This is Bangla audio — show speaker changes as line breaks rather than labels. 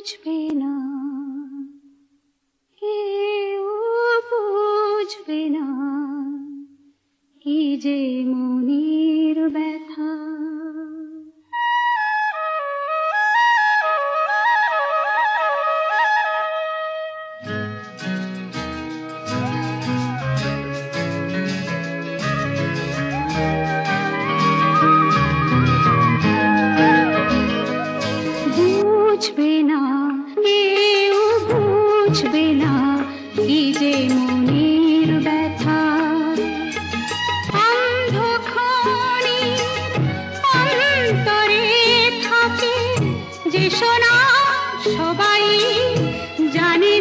বুঝবে না, কেউ বুঝবে না, কি যে মনের ব্যথা। বুঝবে না, কেউ বুঝবে না, কি যে মনের ব্যথা। অন্ধকারের অন্তরে থাকে যে সোনা, সবাই জানে